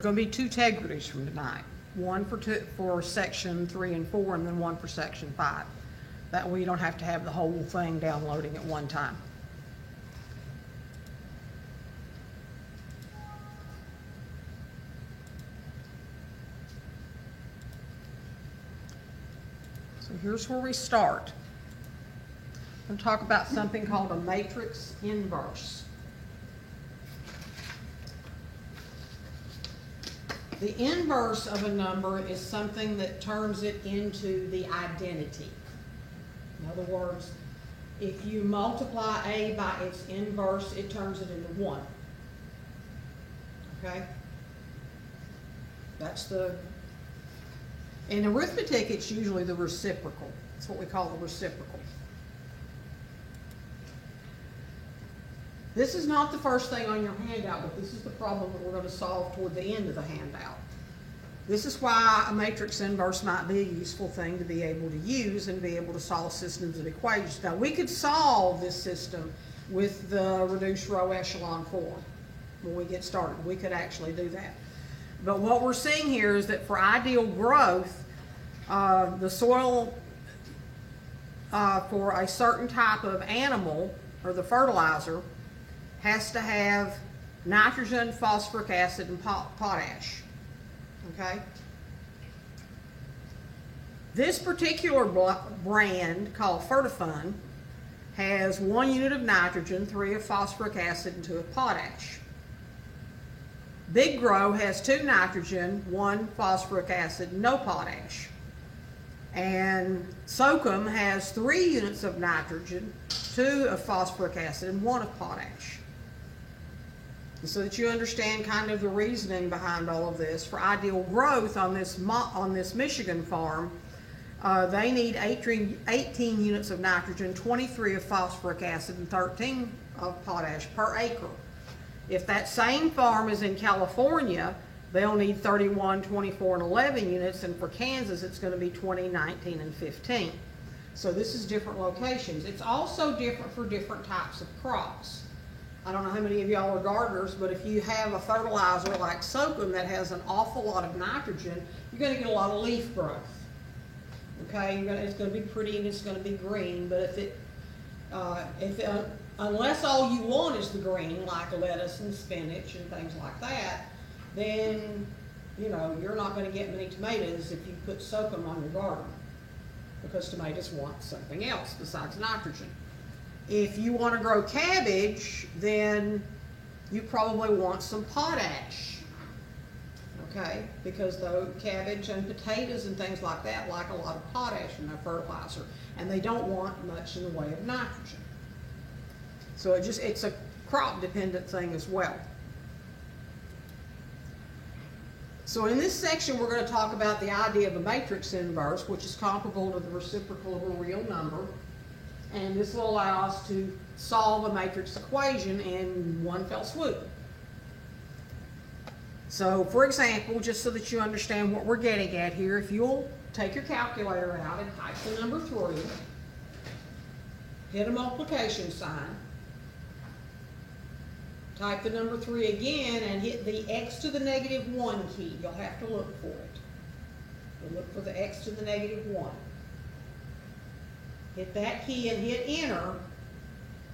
going to be two tegrities from tonight. One for section 3 and 4, and then one for section 5. That way you don't have to have the whole thing downloading at one time. So here's where we start. I'm going to talk about something called a matrix inverse. The inverse of a number is something that turns it into the identity. In other words, if you multiply A by its inverse, it turns it into 1. Okay? In arithmetic, it's usually the reciprocal. That's what we call the reciprocal. This is not the first thing on your handout, but this is the problem that we're going to solve toward the end of the handout. This is why a matrix inverse might be a useful thing to be able to use and be able to solve systems of equations. Now, we could solve this system with the reduced row echelon form when we get started. We could actually do that. But what we're seeing here is that for ideal growth, the soil for a certain type of animal, or the fertilizer, has to have nitrogen, phosphoric acid, and potash. Okay? This particular brand, called Fertifund, has 1 unit of nitrogen, 3 of phosphoric acid, and 2 of potash. Big Grow has 2 nitrogen, 1 phosphoric acid, no potash. And Soakum has 3 units of nitrogen, 2 of phosphoric acid, and 1 of potash. So that you understand kind of the reasoning behind all of this. For ideal growth on this Michigan farm, they need 18 units of nitrogen, 23 of phosphoric acid, and 13 of potash per acre. If that same farm is in California, they'll need 31, 24, and 11 units, and for Kansas it's going to be 20, 19, and 15. So this is different locations. It's also different for different types of crops. I don't know how many of y'all are gardeners, but if you have a fertilizer like Soakum that has an awful lot of nitrogen, you're going to get a lot of leaf growth. Okay, it's going to be pretty and it's going to be green, but unless all you want is the green, like lettuce and spinach and things like that, then you're not going to get many tomatoes if you put Soakum on your garden, because tomatoes want something else besides nitrogen. If you want to grow cabbage, then you probably want some potash, okay? Because the cabbage and potatoes and things like that like a lot of potash in their fertilizer, and they don't want much in the way of nitrogen. So it's a crop dependent thing as well. So in this section, we're going to talk about the idea of a matrix inverse, which is comparable to the reciprocal of a real number. And this will allow us to solve a matrix equation in one fell swoop. So, for example, just so that you understand what we're getting at here, if you'll take your calculator out and type the number 3, hit a multiplication sign, type the number 3 again, and hit the x to the negative 1 key. You'll have to look for it. You'll look for the x to the negative 1. Hit that key and hit enter,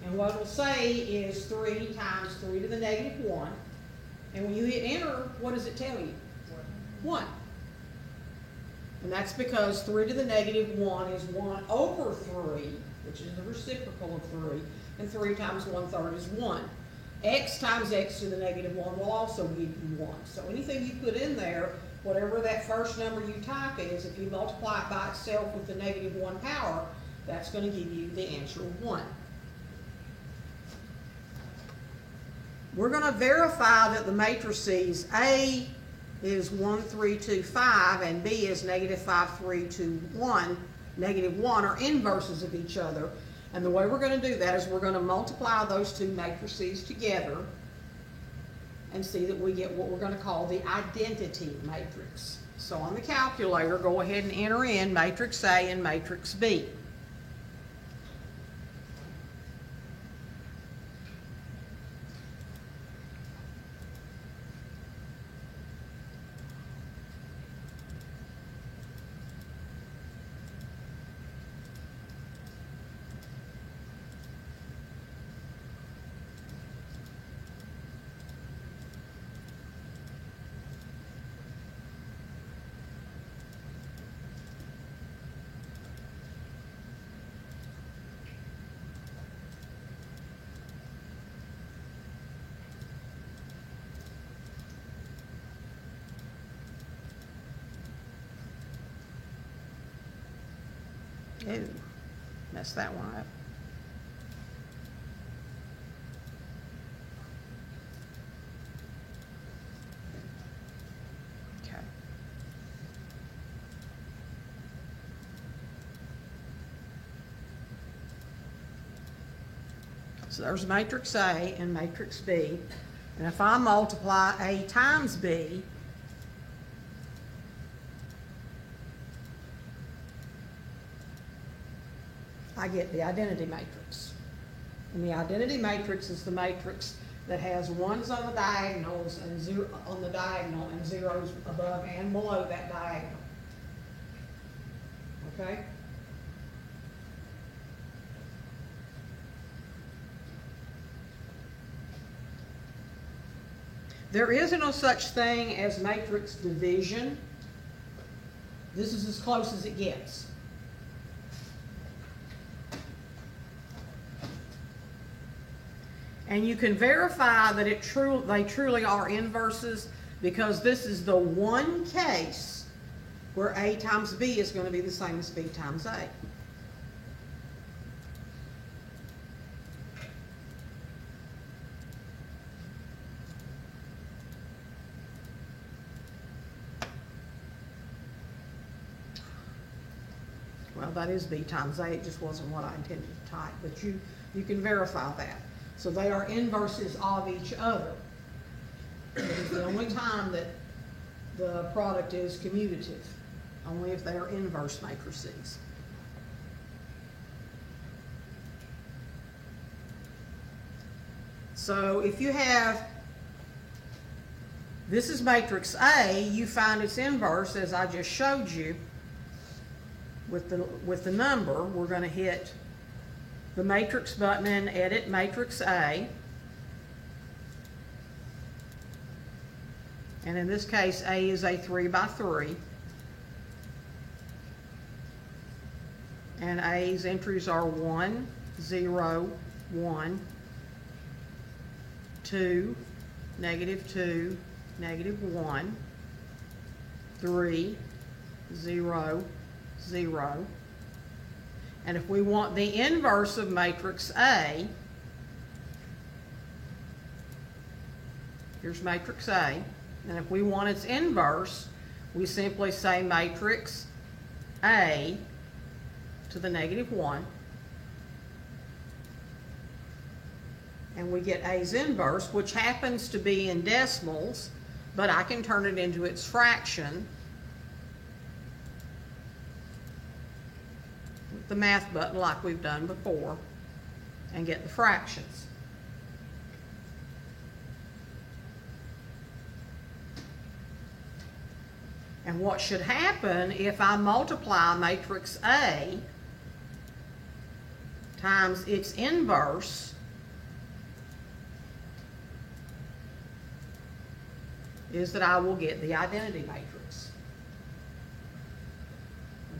and what it'll say is 3 times 3 to the negative 1. And when you hit enter, what does it tell you? 1. And that's because 3 to the negative 1 is 1 over 3, which is the reciprocal of 3, and 3 times 1/3 is 1. X times x to the negative 1 will also give you 1. So anything you put in there, whatever that first number you type is, if you multiply it by itself with the negative 1 power, that's going to give you the answer of 1. We're going to verify that the matrices A is 1, 3, 2, 5, and B is negative 5, 3, 2, 1, negative 1 are inverses of each other. And the way we're going to do that is we're going to multiply those two matrices together and see that we get what we're going to call the identity matrix. So on the calculator, go ahead and enter in matrix A and matrix B. Ew, messed that one up. Okay. So there's matrix A and matrix B. And if I multiply A times B, I get the identity matrix. And the identity matrix is the matrix that has ones on the diagonals and zero on the diagonal and zeros above and below that diagonal. Okay? There is no such thing as matrix division. This is as close as it gets. And you can verify that they truly are inverses because this is the one case where A times B is going to be the same as B times A. Well, that is B times A. It just wasn't what I intended to type, but you can verify that. So they are inverses of each other. It is the only time that the product is commutative, only if they are inverse matrices. So if you have, this is matrix A, you find its inverse as I just showed you with the number. We're going to hit the matrix button and edit matrix A. And in this case, A is a 3 by 3. And A's entries are 1, 0, 1, 2, -2, -1, 3, 0, 0. And if we want the inverse of matrix A, here's matrix A, and if we want its inverse, we simply say matrix A to the -1, and we get A's inverse, which happens to be in decimals, but I can turn it into its fraction. The math button like we've done before and get the fractions. And what should happen if I multiply matrix A times its inverse is that I will get the identity matrix.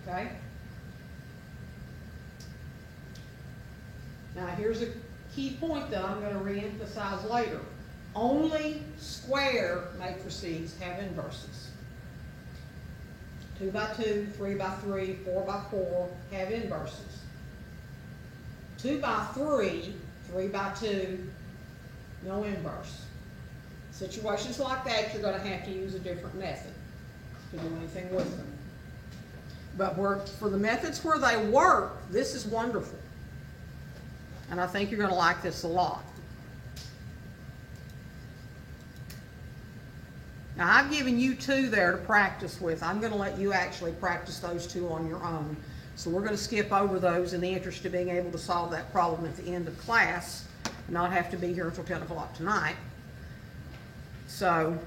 Okay? Now here's a key point that I'm going to re-emphasize later. Only square matrices have inverses. 2 by 2, 3 by 3, 4 by 4 have inverses. 2 by 3, 3 by 2, no inverse. Situations like that, you're going to have to use a different method to do anything with them. But for the methods where they work, this is wonderful. And I think you're going to like this a lot. Now, I've given you 2 there to practice with. I'm going to let you actually practice those 2 on your own. So we're going to skip over those in the interest of being able to solve that problem at the end of class and not have to be here until 10 o'clock tonight. So,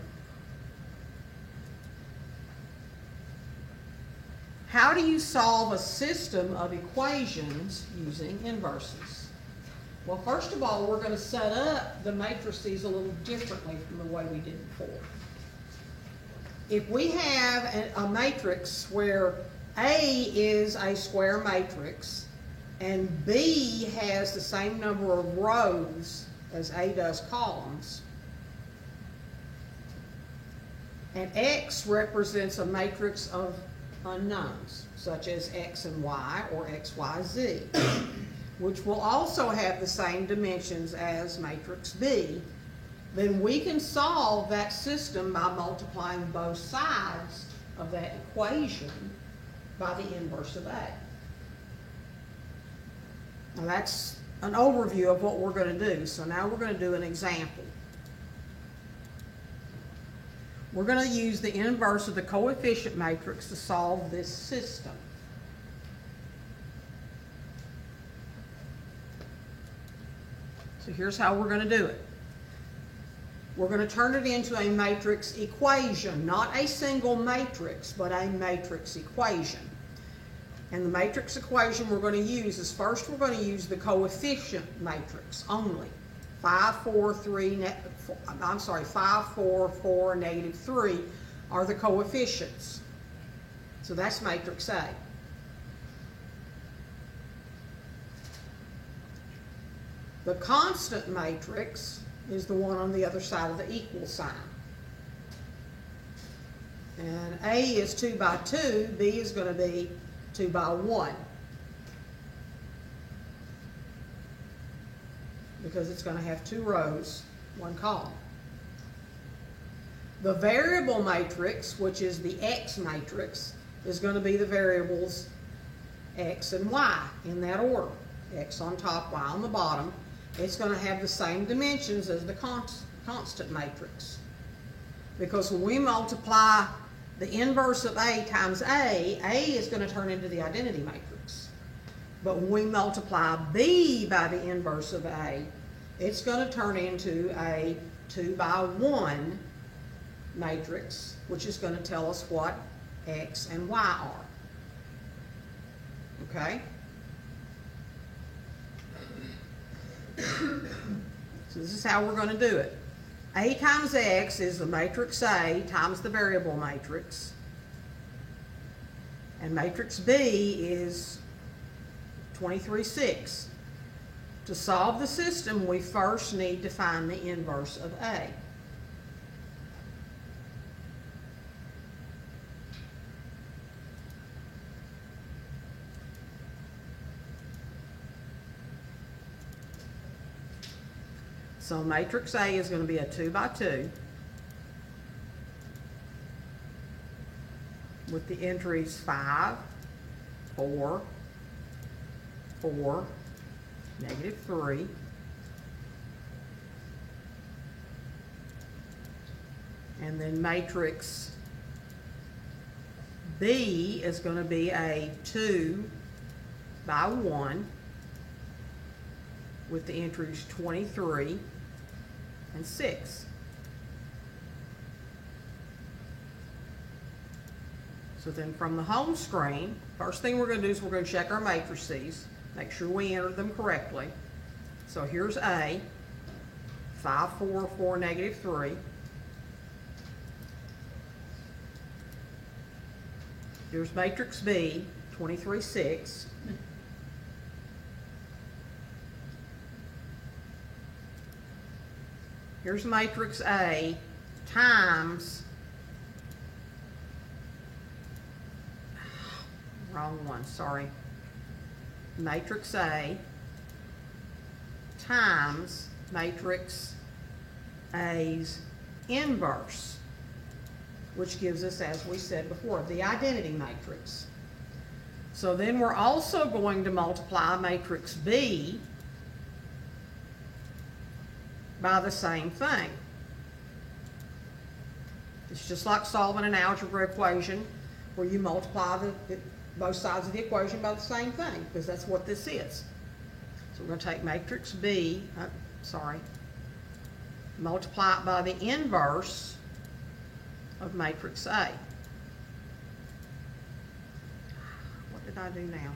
how do you solve a system of equations using inverses? Well, first of all, we're going to set up the matrices a little differently from the way we did before. If we have a matrix where A is a square matrix and B has the same number of rows as A does columns, and X represents a matrix of unknowns, such as x and y or x, y, z, which will also have the same dimensions as matrix B, then we can solve that system by multiplying both sides of that equation by the inverse of A. Now that's an overview of what we're going to do. So now we're going to do an example. We're going to use the inverse of the coefficient matrix to solve this system. So here's how we're going to do it. We're going to turn it into a matrix equation, not a single matrix, but a matrix equation. And the matrix equation we're going to use is, first we're going to use the coefficient matrix only. 5, 4, 4, negative 3 are the coefficients. So that's matrix A. The constant matrix is the one on the other side of the equal sign. And A is 2 by 2, B is going to be 2 by 1. Because it's going to have 2 rows, 1 column. The variable matrix, which is the X matrix, is going to be the variables X and Y in that order. X on top, Y on the bottom. It's going to have the same dimensions as the constant matrix. Because when we multiply the inverse of A times A is going to turn into the identity matrix. But when we multiply B by the inverse of A, it's going to turn into a 2 by 1 matrix, which is going to tell us what X and Y are. Okay? So this is how we're going to do it. A times X is the matrix A times the variable matrix. And matrix B is 23/6. To solve the system, we first need to find the inverse of A. So matrix A is going to be a 2 by 2 with the entries 5, 4, 4, negative 3, and then matrix B is going to be a 2 by 1 with the entries 23 and 6. So then from the home screen, first thing we're going to do is we're going to check our matrices, make sure we entered them correctly. So here's A, 5, 4, 4, negative 3. Here's matrix B, 23, 6. Here's matrix A times, wrong one, sorry. Matrix A times matrix A's inverse, which gives us, as we said before, the identity matrix. So then we're also going to multiply matrix B by the same thing. It's just like solving an algebra equation where you multiply both sides of the equation by the same thing, because that's what this is. So we're going to take matrix B, multiply it by the inverse of matrix A. What did I do now?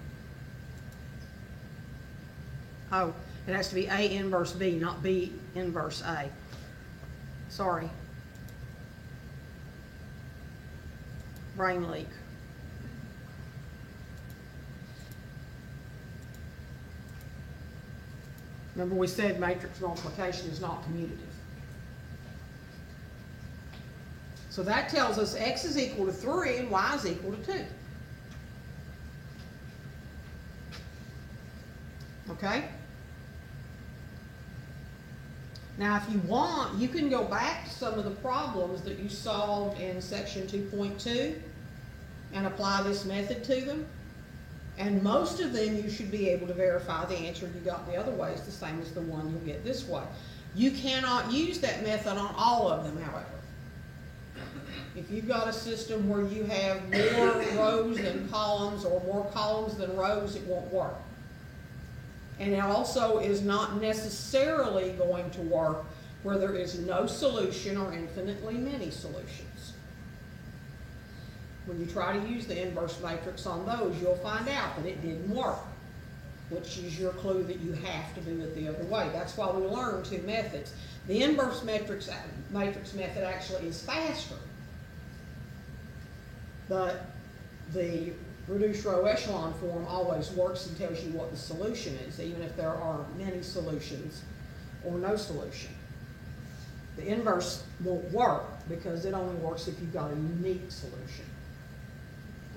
Oh, it has to be A inverse B, not B inverse A. Sorry. Brain leak. Remember we said matrix multiplication is not commutative. So that tells us X is equal to 3 and Y is equal to 2. Okay? Now, if you want, you can go back to some of the problems that you solved in section 2.2 and apply this method to them. And most of them you should be able to verify the answer you got the other way is the same as the one you'll get this way. You cannot use that method on all of them, however. If you've got a system where you have more rows than columns or more columns than rows, it won't work. And it also is not necessarily going to work where there is no solution or infinitely many solutions. When you try to use the inverse matrix on those, you'll find out that it didn't work, which is your clue that you have to do it the other way. That's why we learn two methods. The inverse matrix method actually is faster, but the reduced row echelon form always works and tells you what the solution is, even if there are many solutions or no solution. The inverse won't work because it only works if you've got a unique solution.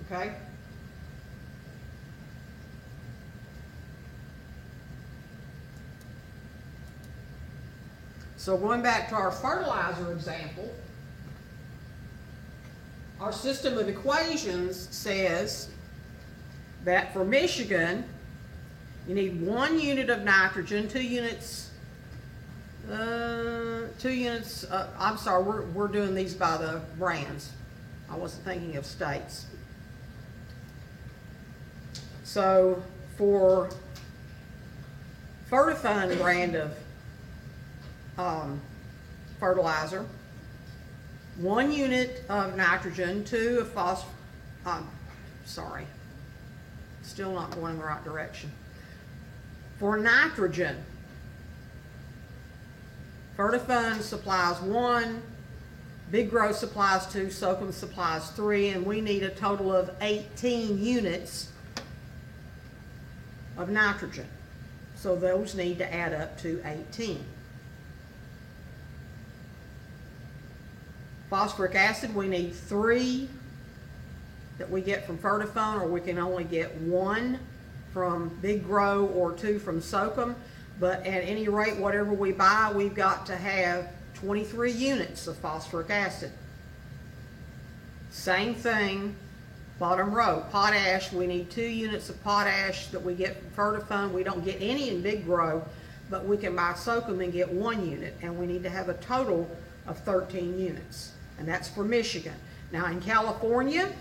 Okay? So going back to our fertilizer example, our system of equations says that for Michigan, you need 1 unit of nitrogen, 2 units, I'm sorry, we're doing these by the brands. I wasn't thinking of states. So for Fertifund brand of fertilizer, 1 unit of nitrogen, 2 of still not going in the right direction. For nitrogen, Fertifund supplies 1, Big Growth supplies 2, Socom supplies 3, and we need a total of 18 units of nitrogen. So those need to add up to 18. Phosphoric acid, we need 3 that we get from Fertifund, or we can only get 1 from Big Grow or 2 from Socom. But at any rate, whatever we buy, we've got to have 23 units of phosphoric acid. Same thing, bottom row. Potash, we need 2 units of potash that we get from Fertifund. We don't get any in Big Grow, but we can buy Socom and get 1 unit, and we need to have a total of 13 units. And that's for Michigan. Now in California,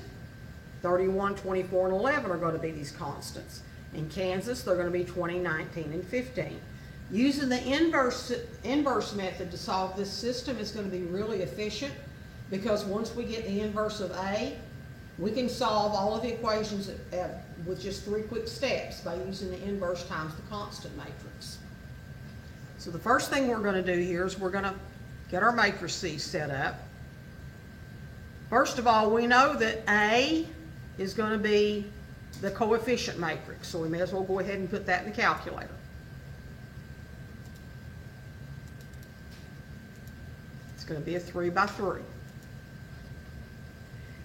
31, 24, and 11 are going to be these constants. In Kansas, they're going to be 20, 19, and 15. Using the inverse method to solve this system is going to be really efficient, because once we get the inverse of A, we can solve all of the equations with just 3 quick steps by using the inverse times the constant matrix. So the first thing we're going to do here is we're going to get our matrices set up. First of all, we know that A is going to be the coefficient matrix, so we may as well go ahead and put that in the calculator. It's going to be a 3 by 3.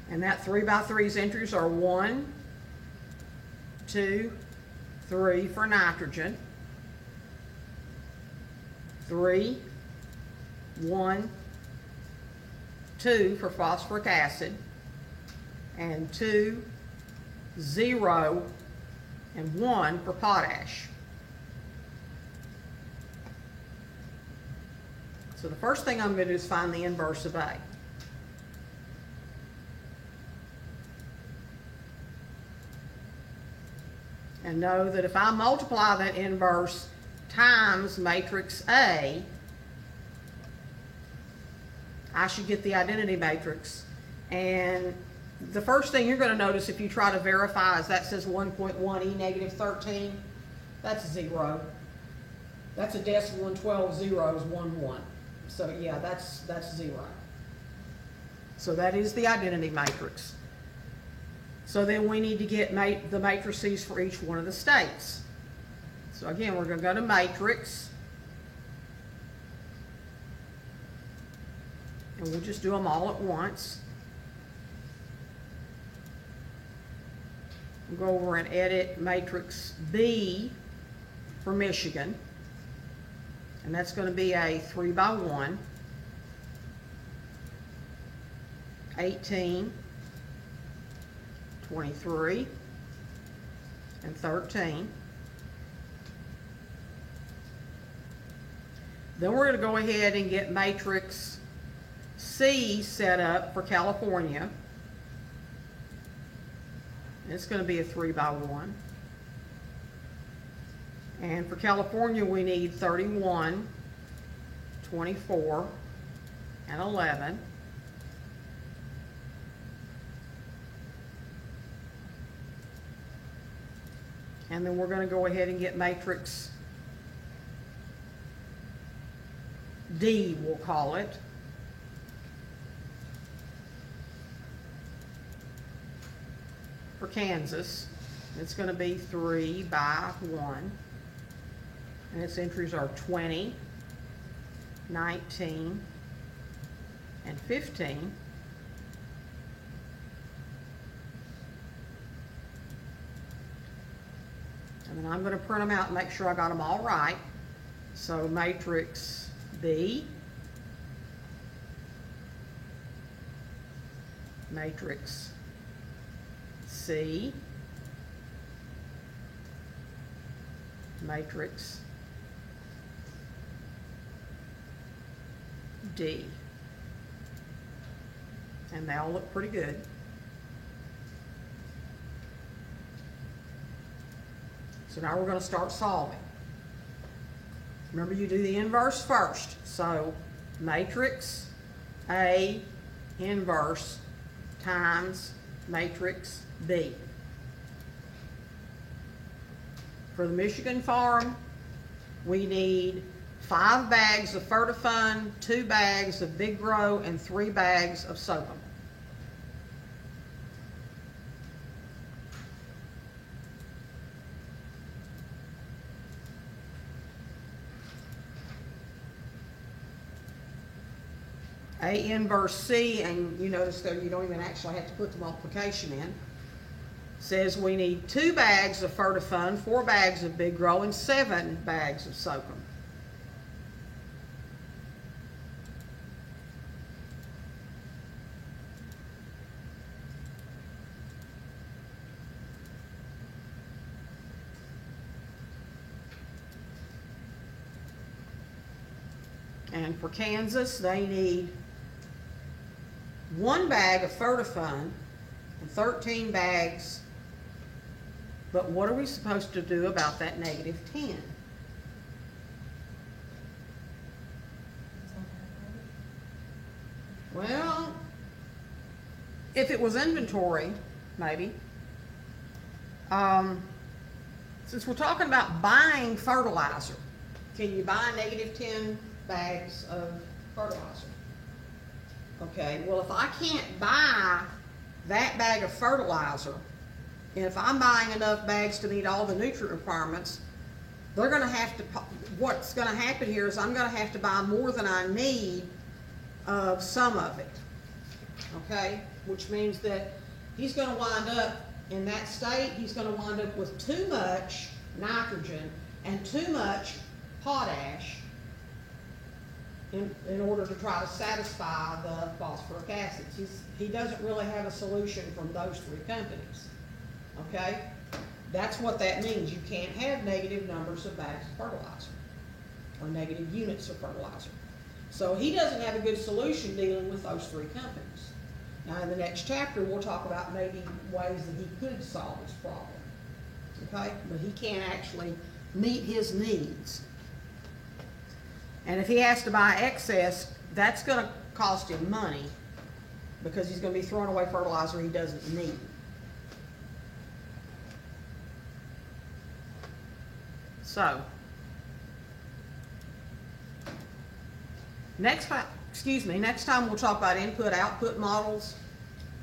And that 3 by 3's entries are 1, 2, 3 for nitrogen, 3, 1, 2 for phosphoric acid, and 2, 0, and 1 for potash. So the first thing I'm going to do is find the inverse of A. And know that if I multiply that inverse times matrix A, I should get the identity matrix. And the first thing you're going to notice if you try to verify is that says 1.1 E negative 13. That's 0. That's a decimal, and 12 zeros, 1, 1. So yeah, that's 0. So that is the identity matrix. So then we need to get the matrices for each one of the states. So again, we're going to go to matrix. And we'll just do them all at once. We'll go over and edit matrix B for Michigan. And that's going to be a 3x1, 18, 23, and 13. Then we're going to go ahead and get matrix C set up for California. It's going to be a 3x1. And for California, we need 31, 24, and 11. And then we're going to go ahead and get matrix D, we'll call it. For Kansas, it's going to be 3x1. And its entries are 20, 19, and 15. And then I'm going to print them out and make sure I got them all right. So matrix B, matrix C, matrix D. And they all look pretty good. So now we're going to start solving. Remember, you do the inverse first. So matrix A inverse times matrix B. For the Michigan farm, we need 5 bags of Fertifund, 2 bags of Big Grow, and 3 bags of Socom. A inverse C, and you notice there you don't even actually have to put the multiplication in, says we need 2 bags of Fertifund, 4 bags of Big Grow, and 7 bags of Socom. And for Kansas, they need 1 bag of Fertifund and 13 bags. But what are we supposed to do about that negative 10? Well, if it was inventory, maybe. Since we're talking about buying fertilizer, can you buy negative 10 bags of fertilizer? Okay, well, if I can't buy that bag of fertilizer, and if I'm buying enough bags to meet all the nutrient requirements, they're going to have to, what's going to happen here is I'm going to have to buy more than I need of some of it. Okay, which means that he's going to wind up in that state, he's going to wind up with too much nitrogen and too much potash in order to try to satisfy the phosphoric acids. He doesn't really have a solution from those 3 companies. Okay? That's what that means. You can't have negative numbers of bags of fertilizer or negative units of fertilizer. So he doesn't have a good solution dealing with those 3 companies. Now in the next chapter we'll talk about maybe ways that he could solve this problem. Okay? But he can't actually meet his needs. And if he has to buy excess, that's going to cost him money because he's going to be throwing away fertilizer he doesn't need. So, next time we'll talk about input-output models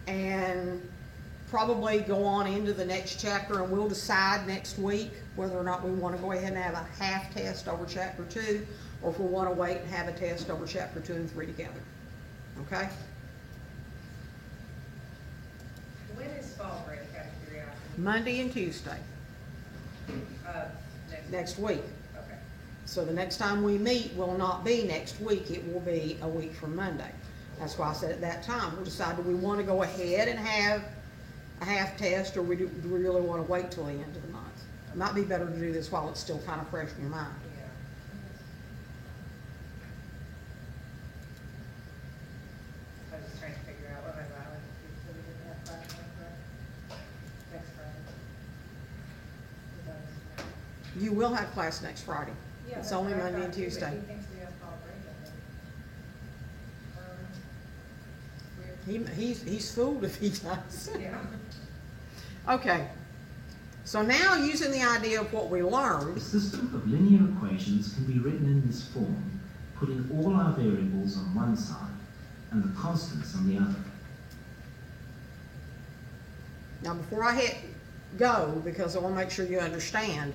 and probably go on into the next chapter, and we'll decide next week whether or not we want to go ahead and have a half test over chapter 2 or if we want to wait and have a test over chapter 2 and 3 together. Okay? When is fall break, out of curiosity? Monday and Tuesday. Next next week. Okay. So the next time we meet will not be next week, it will be a week from Monday. That's why I said at that time, we'll decide, do we want to go ahead and have a half test, or do we really want to wait till the end of the month? It might be better to do this while it's still kind of fresh in your mind. Yeah. I was just trying to figure out what my mileage is, so we didn't have class next Friday. Is that what- You will have class next Friday. Yeah, It's that's only what I Monday and thought too, but Tuesday. he thinks we have fall break, I think. Weird. He's fooled if he does. Yeah. Okay, so now using the idea of what we The learned, system of linear equations can be written in this form, putting all our variables on one side and the constants on the other. now before I hit go, because I want to make sure you understand,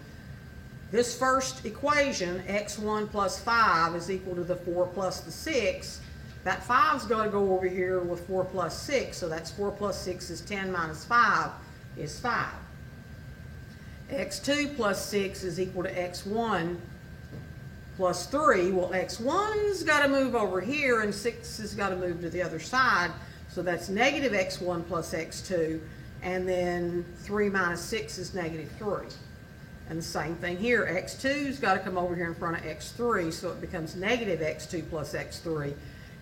this first equation, x1 plus 5 is equal to the 4 plus the 6. That 5's going to go over here with 4 plus 6, so that's 4 plus 6 is 10 minus 5 is 5. x2 plus 6 is equal to x1 plus 3. Well, x1's got to move over here, and 6 has got to move to the other side, so that's negative x1 plus x2, and then 3 minus 6 is negative 3. And the same thing here, x2's got to come over here in front of x3, so it becomes negative x2 plus x3.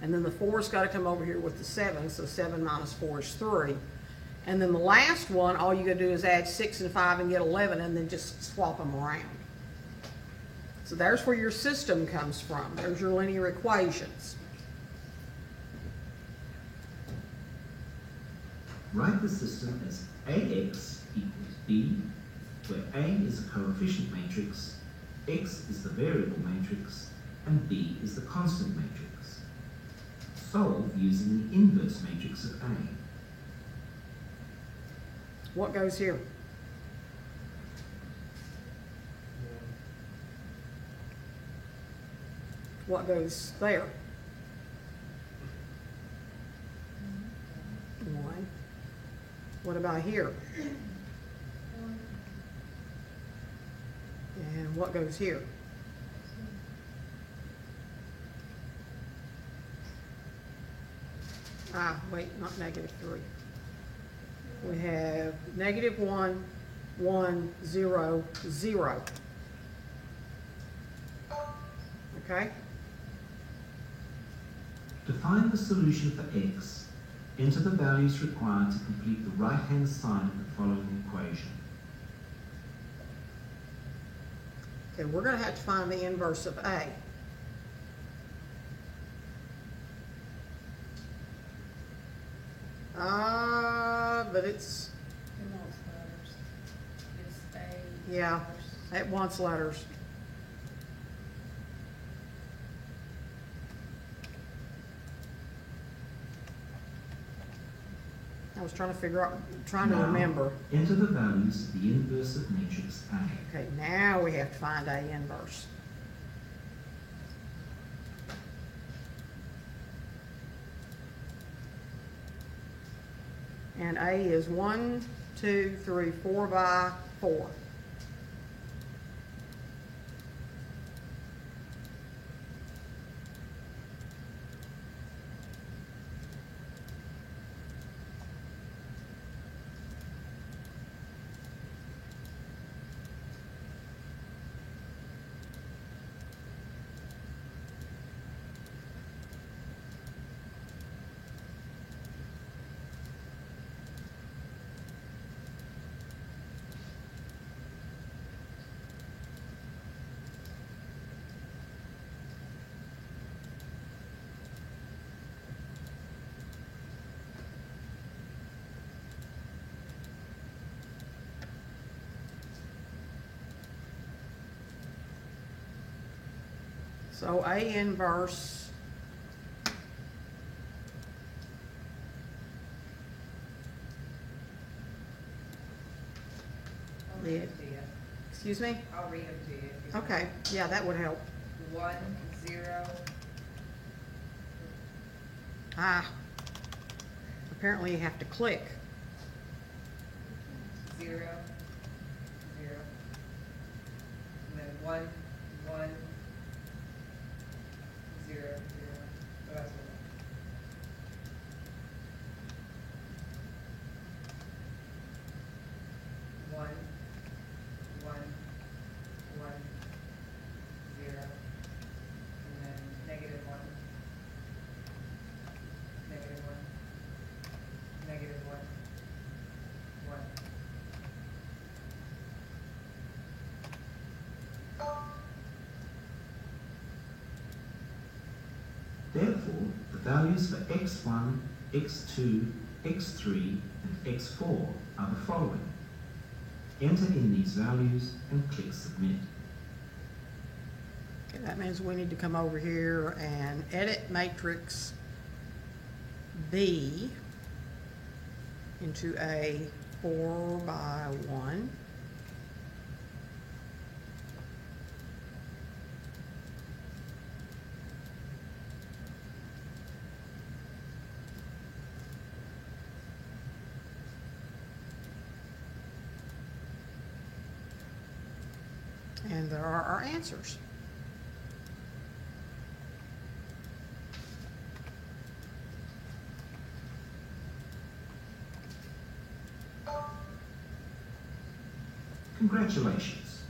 And then the 4's got to come over here with the 7, so 7 minus 4 is 3. And then the last one, all you got to do is add 6 and 5 and get 11, and then just swap them around. So there's where your system comes from. There's your linear equations. Write the system as AX equals B, where A is a coefficient matrix, X is the variable matrix, and B is the constant matrix. Solve using the inverse matrix of A. What goes here? What goes there? 1. What about here? And what goes here? Wait, not negative 3. We have negative 1, 1, 0, 0. Okay? To find the solution for X, enter the values required to complete the right-hand side of the following equation. Okay, we're going to have to find the inverse of A. But it's, It wants letters. It's A. yeah, it wants letters. I was trying to figure out, trying to Now, remember. Enter the values of the inverse of matrix A. Okay, now we have to find A inverse. And A is 1, 2, 3, 4 by 4. So A inverse I'll read it to you. excuse me? I'll read them to you. if you want. Okay, yeah, that would help. 1, 0, Apparently you have to click. 0, 0. And then 1, 1, 0, 0. So that's one. 1, 1, 0, and then negative 1, negative 1, negative 1, 1. Therefore, the values for x1, x2, x3, and x4 are the following. Enter in these values and click Submit. Okay, that means we need to come over here and edit matrix B into a 4 by 1. And there are our answers. Congratulations!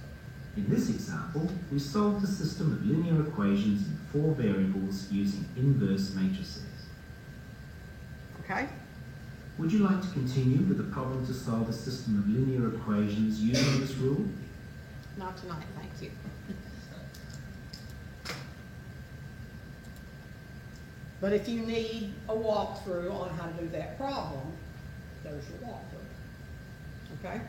In this example, we solved a system of linear equations in 4 variables using inverse matrices. Okay? Would you like to continue with the problem to solve a system of linear equations using this rule? Not tonight, thank you. But if you need a walkthrough on how to do that problem, there's your walkthrough. Okay?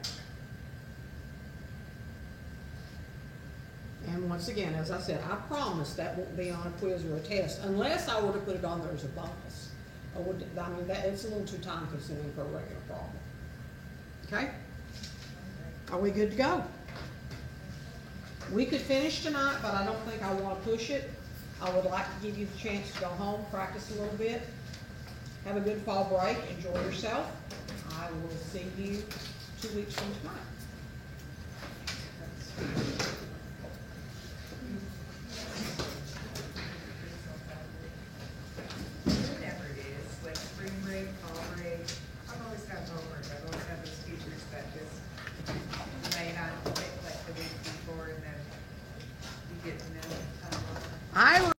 And once again, as I said, I promise that won't be on a quiz or a test unless I were to put it on there as a bonus. I mean, it's a little too time consuming for a regular problem. Okay? Are we good to go? We could finish tonight, but I don't think I want to push it. I would like to give you the chance to go home, practice a little bit, have a good fall break, enjoy yourself. I will see you 2 weeks from tonight. Whatever it is, like spring break, fall break, I've always got homework, I've always had those teachers that just lay it on, like the week before, and then you get to know. I